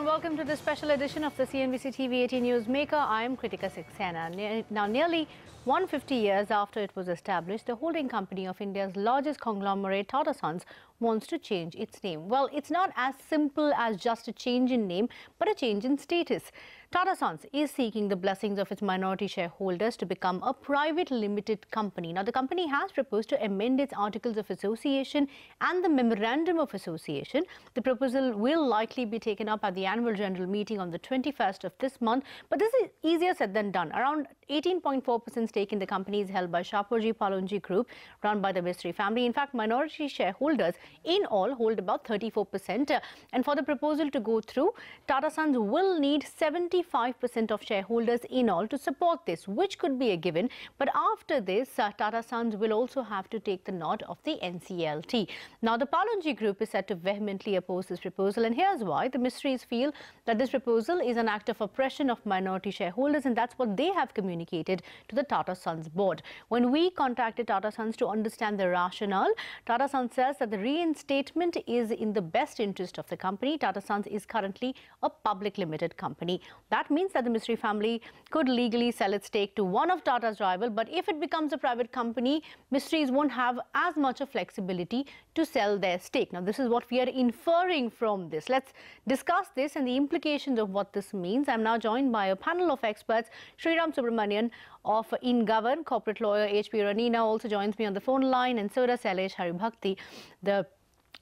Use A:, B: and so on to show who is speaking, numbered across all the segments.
A: and welcome to this special edition of the CNBC TV18 Newsmaker. I am Kritika Saxena. Now, nearly 150 years after it was established, the holding company of India's largest conglomerate, Tata Sons, wants to change its name. Well, it's not as simple as just a change in name, but a change in status. Tata Sons is seeking the blessings of its minority shareholders to become a private limited company. Now, the company has proposed to amend its Articles of Association and the Memorandum of Association. The proposal will likely be taken up at the annual general meeting on the 21st of this month. But this is easier said than done. Around 18.4% stake in the company is held by Shapoorji Pallonji Group, run by the Mistry family. In fact, minority shareholders in all hold about 34%. And for the proposal to go through, Tata Sons will need 75% of shareholders in all to support this, which could be a given. But after this, Tata Sons will also have to take the nod of the NCLT. Now, the Pallonji Group is said to vehemently oppose this proposal, and here's why. The Mistrys feel that this proposal is an act of oppression of minority shareholders, and that's what they have communicated to the Tata Sons board. When we contacted Tata Sons to understand the rationale, Tata Sons says that the reinstatement is in the best interest of the company. Tata Sons is currently a public limited company. That means that the Mistry family could legally sell its stake to one of Tata's rival, but if it becomes a private company, Mistrys won't have as much of flexibility to sell their stake. Now, this is what we are inferring from this. Let's discuss this and the implications of what this means. I'm now joined by a panel of experts. Sriram Subramanian of InGovern, corporate lawyer H.P. Ranina also joins me on the phone line, and so does Sailesh Haribhakti, the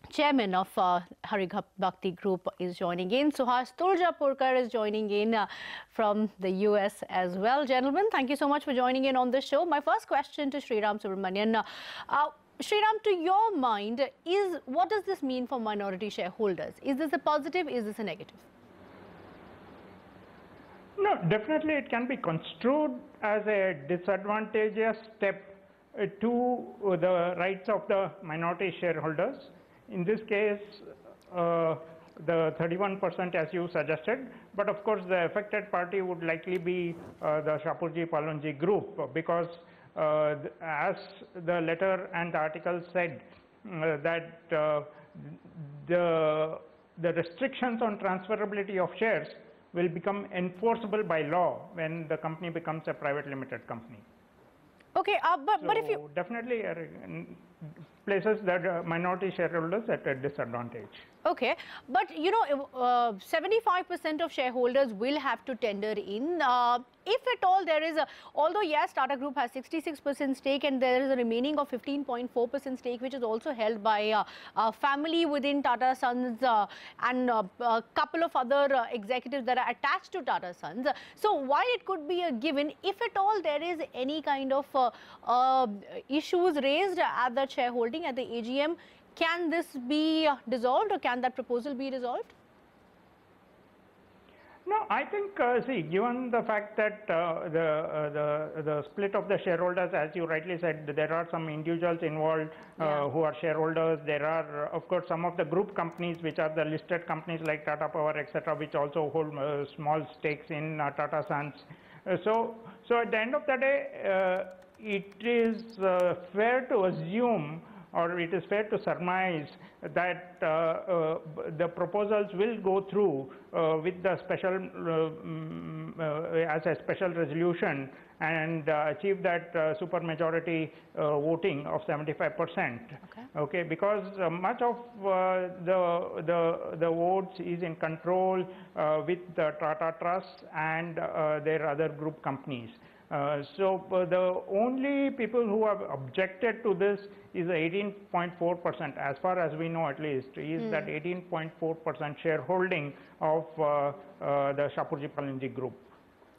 A: chairman of Haribhakti Group, is joining in. Suhas Tuljapurkar is joining in from the US as well. Gentlemen, thank you so much for joining in on the show. My first question to Sriram Subramanian. Sriram, to your mind, what does this mean for minority shareholders? Is this a positive? Is this a negative?
B: No, definitely it can be construed as a disadvantageous step to the rights of the minority shareholders. In this case, the 31% as you suggested, but of course the affected party would likely be the Shapoorji Pallonji Group, because as the letter and the article said, that the restrictions on transferability of shares will become enforceable by law when the company becomes a private limited company.
A: Okay, but if you
B: definitely places that minority shareholders at a disadvantage.
A: Okay, but you know, 75% of shareholders will have to tender in. If at all there is although yes, Tata Group has 66% stake and there is a remaining of 15.4% stake which is also held by a family within Tata Sons and a couple of other executives that are attached to Tata Sons. So while it could be a given, if at all there is any kind of issues raised at that shareholding at the AGM, can this be dissolved, or can that proposal be dissolved?
B: No, I think, see, given the fact that the split of the shareholders, as you rightly said, there are some individuals involved who are shareholders. There are, of course, some of the group companies, which are the listed companies like Tata Power, etc., which also hold small stakes in Tata Sons. So at the end of the day, it is fair to assume, or it is fair to surmise, that the proposals will go through with the special as a special resolution and achieve that supermajority voting of 75%. Okay, because much of the votes is in control with the Tata Trust and their other group companies. So the only people who have objected to this is the 18.4%, as far as we know at least, is that 18.4% shareholding of the Shapoorji Pallonji Group.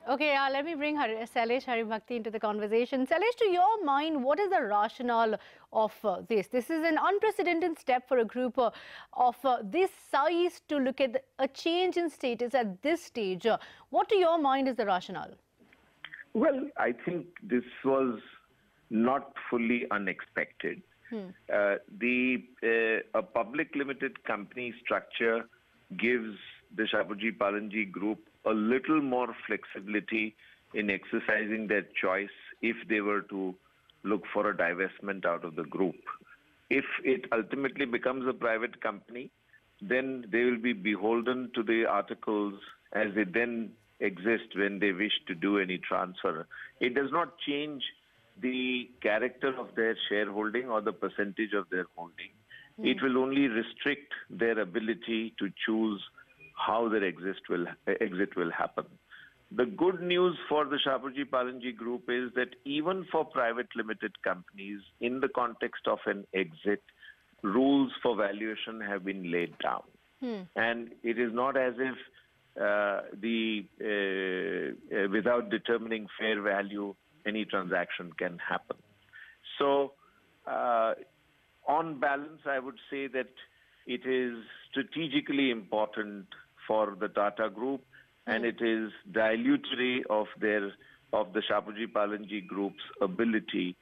A: Okay, let me bring Sailesh Haribhakti into the conversation. Sailesh, to your mind, what is the rationale of this? This is an unprecedented step for a group of this size to look at a change in status at this stage. What, to your mind, is the rationale?
C: Well, I think this was not fully unexpected. A public limited company structure gives the Shapoorji Pallonji Group a little more flexibility in exercising their choice if they were to look for a divestment out of the group. If it ultimately becomes a private company, then they will be beholden to the articles as they then exist when they wish to do any transfer. It does not change the character of their shareholding or the percentage of their holding. It will only restrict their ability to choose how their exit will happen. The good news for the Shapoorji Pallonji Group is that even for private limited companies, in the context of an exit, rules for valuation have been laid down. And it is not as if without determining fair value, any transaction can happen. So, on balance, I would say that it is strategically important for the Tata Group, and it is dilatory of the Shapoorji Pallonji Group's ability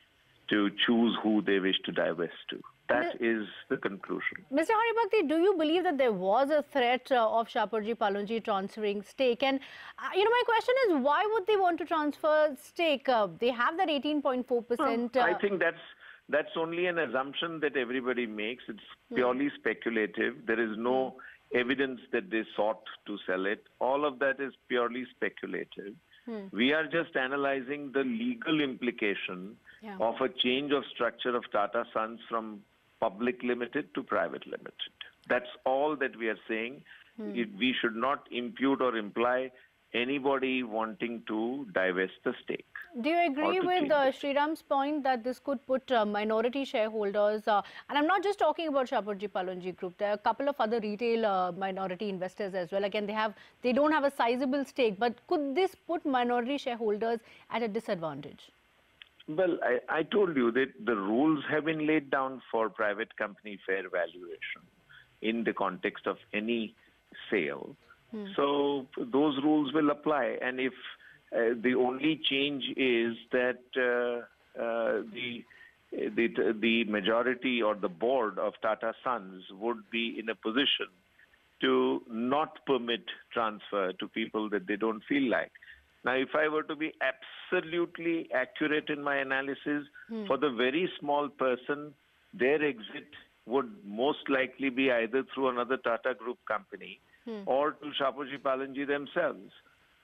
C: to choose who they wish to divest to. That is the conclusion.
A: Mr. Haribhakti, do you believe that there was a threat of Shapoorji Pallonji transferring stake? And, my question is, why would they want to transfer stake? They have that 18.4%.
C: I think that's only an assumption that everybody makes. It's purely speculative. There is no evidence that they sought to sell it. All of that is purely speculative. We are just analyzing the legal implication of a change of structure of Tata Sons from public limited to private limited. That's all that we are saying. We should not impute or imply anybody wanting to divest the stake.
A: Do you agree with Sriram's point that this could put minority shareholders, and I'm not just talking about Shapoorji Pallonji Group, there are a couple of other retail minority investors as well. Again, they don't have a sizable stake, but could this put minority shareholders at a disadvantage?
C: Well, I told you that the rules have been laid down for private company fair valuation in the context of any sale. So those rules will apply. And if the only change is that the majority or the board of Tata Sons would be in a position to not permit transfer to people that they don't feel like. Now, if I were to be absolutely accurate in my analysis, for the very small person, their exit would most likely be either through another Tata Group company or to Shapoorji Pallonji themselves,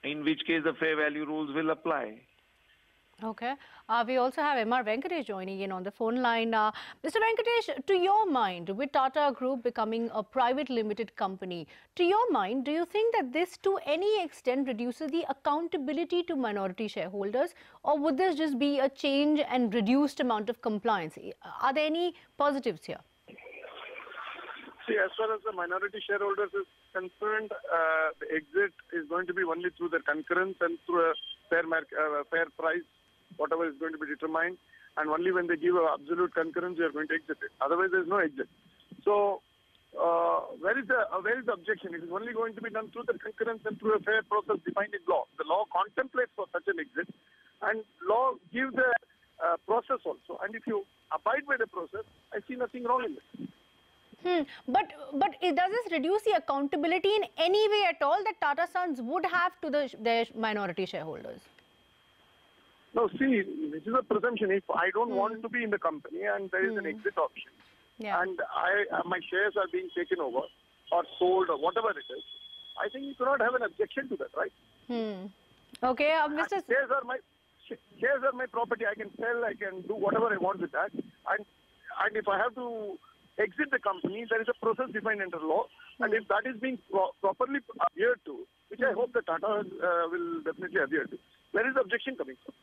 C: in which case the fair value rules will apply.
A: Okay. We also have M.R. Venkatesh joining in on the phone line. Mr. Venkatesh, to your mind, with Tata Group becoming a private limited company, to your mind, do you think that this to any extent reduces the accountability to minority shareholders, or would this just be a change and reduced amount of compliance? Are there any positives here?
D: See, as far as the minority shareholders is concerned, the exit is going to be only through their concurrence and through a fair price, whatever is going to be determined, and only when they give absolute concurrence, we are going to exit it. Otherwise, there is no exit. So, where is the objection? It is only going to be done through the concurrence and through a fair process defined in law. The law contemplates for such an exit, and law gives a process also. And if you abide by the process, I see nothing wrong in this.
A: But does this reduce the accountability in any way at all that Tata Sons would have to their minority shareholders?
D: No, see, this is a presumption. If I don't want to be in the company and there is an exit option, and my shares are being taken over or sold or whatever it is, I think you cannot have an objection to that, right?
A: Okay, Mr.
D: Shares are my property. I can sell, I can do whatever I want with that. And if I have to exit the company, there is a process defined under law, and if that is being properly adhered to, which I hope the Tata will definitely adhere to, where is the objection coming from?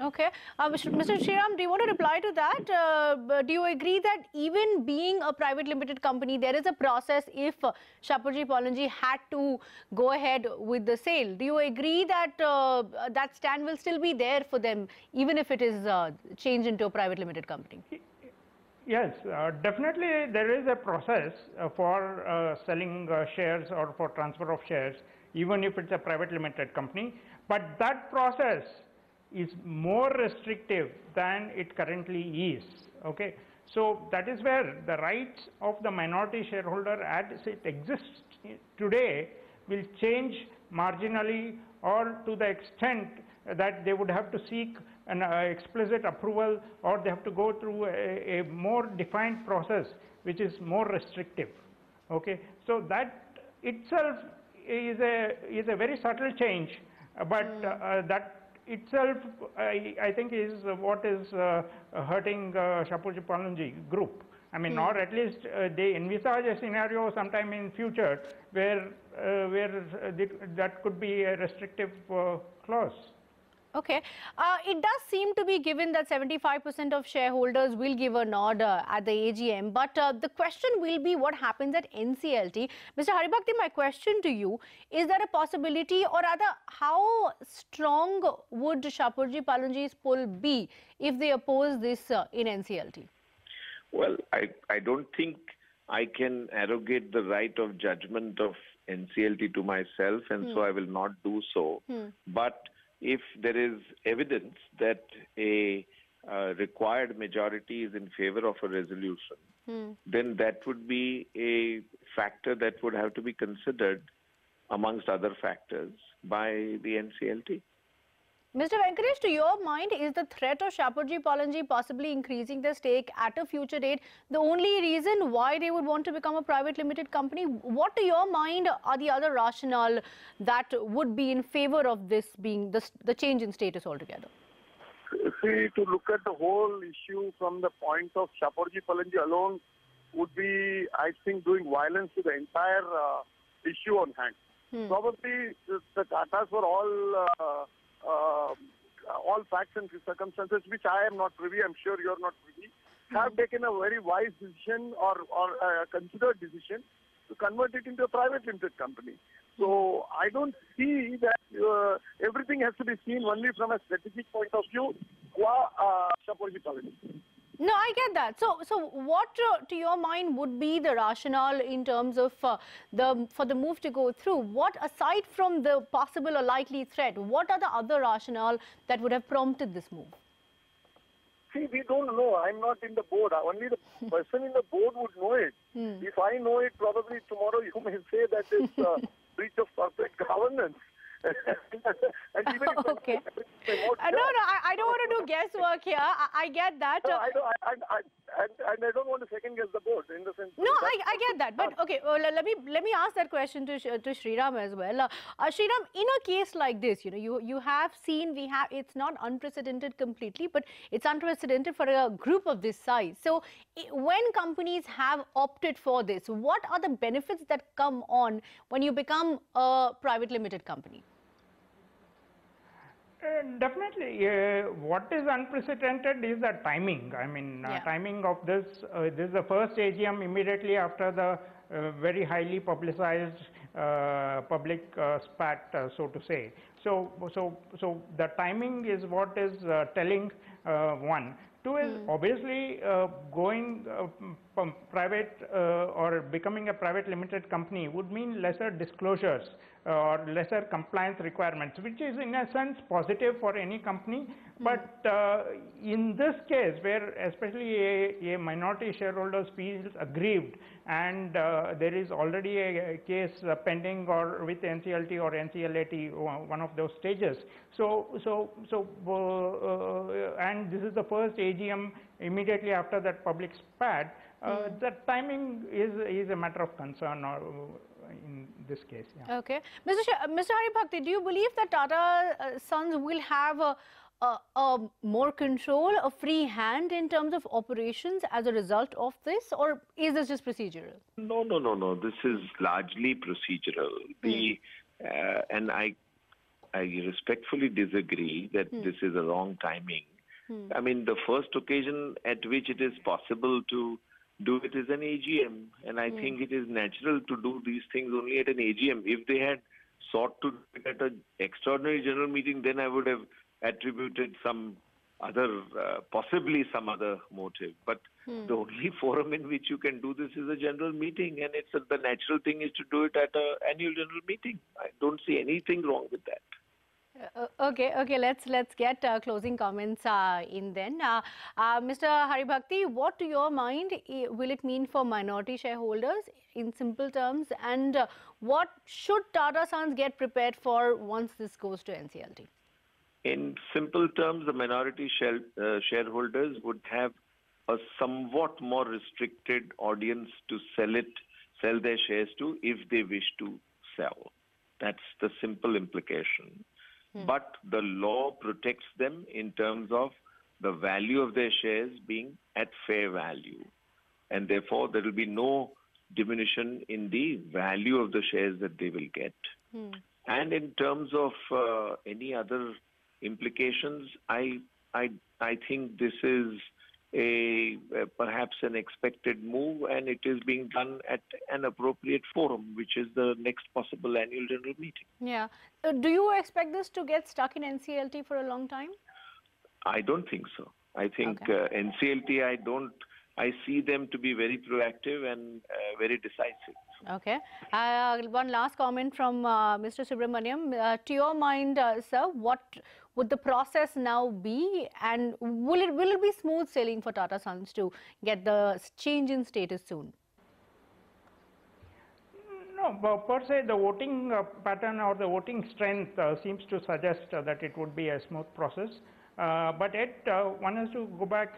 A: Okay. Mr. Sriram, do you want to reply to that? Do you agree that even being a private limited company, there is a process if Shapoorji Pallonji had to go ahead with the sale? Do you agree that that stand will still be there for them, even if it is changed into a private limited company?
B: Yes, definitely there is a process for selling shares or for transfer of shares, even if it's a private limited company. But that process is more restrictive than it currently is. Okay, so that is where the rights of the minority shareholder as it exists today will change marginally, or to the extent that they would have to seek an explicit approval, or they have to go through a more defined process which is more restrictive. Okay, so that itself is a very subtle change, but that itself I think is what is hurting Shapoorji Pallonji group. I mean, or at least they envisage a scenario sometime in future where that could be a restrictive clause.
A: Okay. It does seem to be given that 75% of shareholders will give a nod at the AGM. But the question will be what happens at NCLT. Mr. Haribhakti, my question to you, is there a possibility, or rather, how strong would Shapoorji Pallonji's pull be if they oppose this in NCLT?
C: Well, I don't think I can arrogate the right of judgment of NCLT to myself, and so I will not do so. But if there is evidence that a required majority is in favor of a resolution, then that would be a factor that would have to be considered amongst other factors by the NCLT.
A: Mr. Venkatesh, to your mind, is the threat of Shapoorji Pallonji possibly increasing their stake at a future date the only reason why they would want to become a private limited company? What, to your mind, are the other rationale that would be in favor of this being the change in status altogether?
D: See, to look at the whole issue from the point of Shapoorji Pallonji alone would be, I think, doing violence to the entire issue on hand. Probably the Tatas were all facts and circumstances, which I am not privy, I'm sure you're not privy, have taken a very wise decision or a considered decision to convert it into a private limited company. So I don't see that everything has to be seen only from a strategic point of view qua Shapoorji Pallonji.
A: No, I get that. So what, to your mind, would be the rationale in terms of for the move to go through? What, aside from the possible or likely threat, what are the other rationale that would have prompted this move?
D: See, we don't know. I'm not in the board. Only the person in the board would know it. If I know it, probably tomorrow you may say that it's a breach of corporate governance. And even if
A: okay. I don't want to do guesswork here. I get that.
D: No, I don't want to second guess the board in the sense.
A: No, I get that. But okay, well, let me ask that question to Sriram as well. Sriram, in a case like this, you have seen it's not unprecedented completely, but it's unprecedented for a group of this size. So when companies have opted for this, what are the benefits that come on when you become a private limited company?
B: Definitely, what is unprecedented is the timing. I mean, timing of this. This is the first AGM immediately after the very highly publicized public spat, so to say. So the timing is what is telling. One. Two is obviously going private or becoming a private limited company would mean lesser disclosures or lesser compliance requirements, which is in a sense positive for any company. But in this case, where especially a minority shareholders feels aggrieved, and there is already a case pending or with NCLT or NCLAT, one of those stages. And this is the first AGM immediately after that public spat. The timing is a matter of concern in this case. Yeah.
A: Okay. Mr. Haribhakti, do you believe that Tata Sons will have a more control, a free hand in terms of operations as a result of this, or is this just procedural?
C: No. This is largely procedural. And I respectfully disagree that this is a wrong timing. I mean, the first occasion at which it is possible to do it is an AGM, and I think it is natural to do these things only at an AGM. If they had sought to do it at an extraordinary general meeting, then I would have attributed some other, possibly some other motive. But the only forum in which you can do this is a general meeting, and it's the natural thing is to do it at an annual general meeting. I don't see anything wrong with that.
A: Okay. Let's get closing comments in then. Mr. Haribhakti, what to your mind will it mean for minority shareholders in simple terms, and what should Tata Sons get prepared for once this goes to NCLT?
C: In simple terms, the minority shareholders would have a somewhat more restricted audience to sell sell their shares to if they wish to sell. That's the simple implication. But the law protects them in terms of the value of their shares being at fair value. And therefore, there will be no diminution in the value of the shares that they will get. And in terms of any other implications, I think this is perhaps an expected move, and it is being done at an appropriate forum, which is the next possible annual general meeting.
A: Yeah. Do you expect this to get stuck in NCLT for a long time?
C: I don't think so. I think NCLT, I see them to be very proactive and very decisive.
A: Okay. One last comment from Mr. Subramaniam. To your mind, sir, what would the process now be, and will it be smooth sailing for Tata Sons to get the change in status soon?
B: No, per se, the voting pattern or the voting strength seems to suggest that it would be a smooth process. But one has to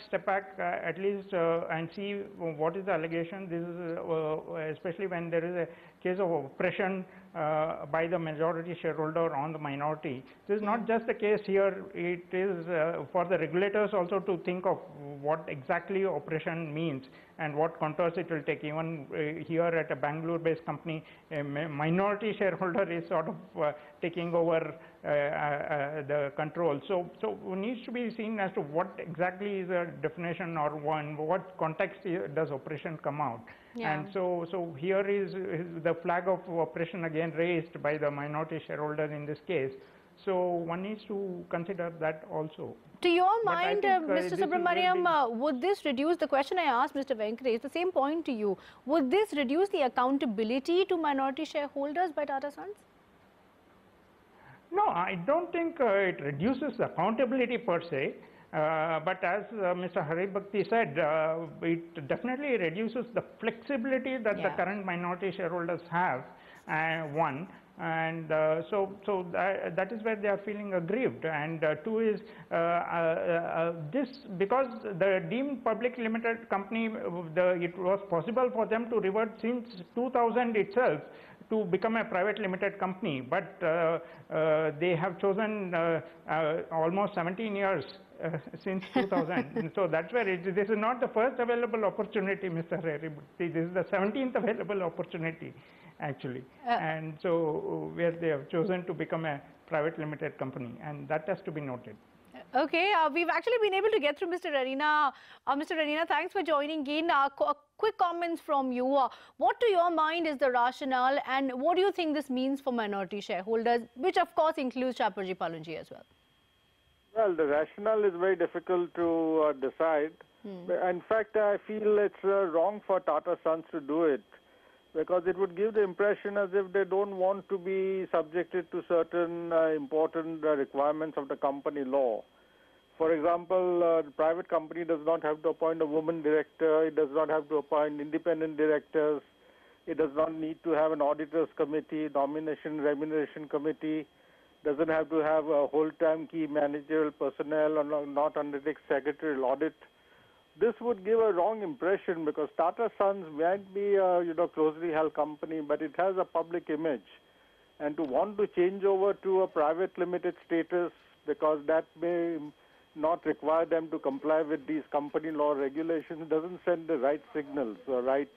B: step back at least and see what is the allegation. This is especially when there is a case of oppression by the majority shareholder on the minority. This is not just the case here. It is for the regulators also to think of what exactly oppression means and what contours it will take. Even here at a Bangalore-based company, a minority shareholder is sort of taking over the control. So it needs to be seen as to what exactly is the definition, or what context does oppression come out. Yeah. And so here is the flag of oppression again raised by the minority shareholders in this case. So one needs to consider that also.
A: To your mind, Mr. Subramaniam, would this reduce, the question I asked Mr. Venkatesh, the same point to you, would this reduce the accountability to minority shareholders by Tata Sons?
B: No, I don't think it reduces accountability per se. But as Mr. Haribhakti said, it definitely reduces the flexibility that the current minority shareholders have, one. And so that is where they are feeling aggrieved. And two is this, because the deemed public limited company, it was possible for them to revert since 2000 itself to become a private limited company, but they have chosen almost 17 years since 2000. So that's where this is not the first available opportunity, Mr. Haribhakti. This is the 17th available opportunity, actually. And so where they have chosen to become a private limited company, and that has to be noted.
A: Okay, we've actually been able to get through Mr. Rarina. Mr. Rarina, thanks for joining in. Quick comments from you. What to your mind is the rationale, and what do you think this means for minority shareholders, which of course includes Shapoorji Pallonji as well?
E: Well, the rationale is very difficult to decide. In fact, I feel it's wrong for Tata Sons to do it, because it would give the impression as if they don't want to be subjected to certain important requirements of the company law. For example, the private company does not have to appoint a woman director, it does not have to appoint independent directors, it does not need to have an auditors committee, nomination remuneration committee, doesn't have to have a whole-time key managerial personnel, or not undertake secretarial audit. This would give a wrong impression, because Tata Sons might be a closely held company, but it has a public image. And to want to change over to a private limited status, because that may not require them to comply with these company law regulations, doesn't send the right signals, the right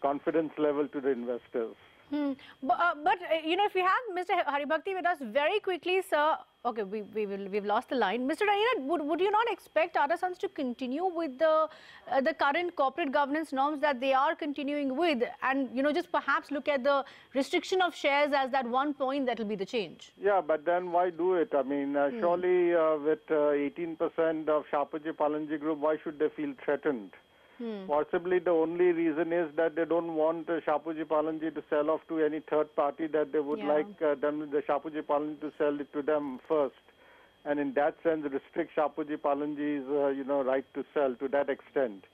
E: confidence level to the investors.
A: But if we have Mr. Haribhakti with us very quickly, sir. Okay, we've lost the line. Mr. Rarina, would you not expect Tata Sons to continue with the current corporate governance norms that they are continuing with, and just perhaps look at the restriction of shares as that one point that will be the change?
E: Yeah, but then why do it? I mean, surely with 18% of Shapoorji Pallonji Group, why should they feel threatened? Possibly the only reason is that they don't want Shapoorji Pallonji to sell off to any third party, that they would like the Shapoorji Pallonji to sell it to them first, and in that sense restrict Shapoorji Pallonji's right to sell to that extent.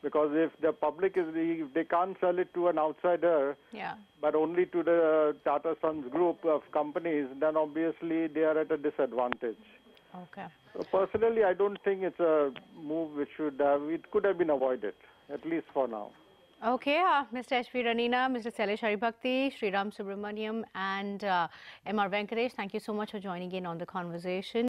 E: Because if the public if they can't sell it to an outsider, but only to the Tata Sons group of companies, then obviously they are at a disadvantage.
A: Okay.
E: So personally, I don't think it's a move which it could have been avoided, at least for now.
A: Okay, Mr. H.P. Ranina, Mr. Sailesh Haribhakti, Sriram Subramaniam and M.R. Venkatesh, thank you so much for joining in on the conversation.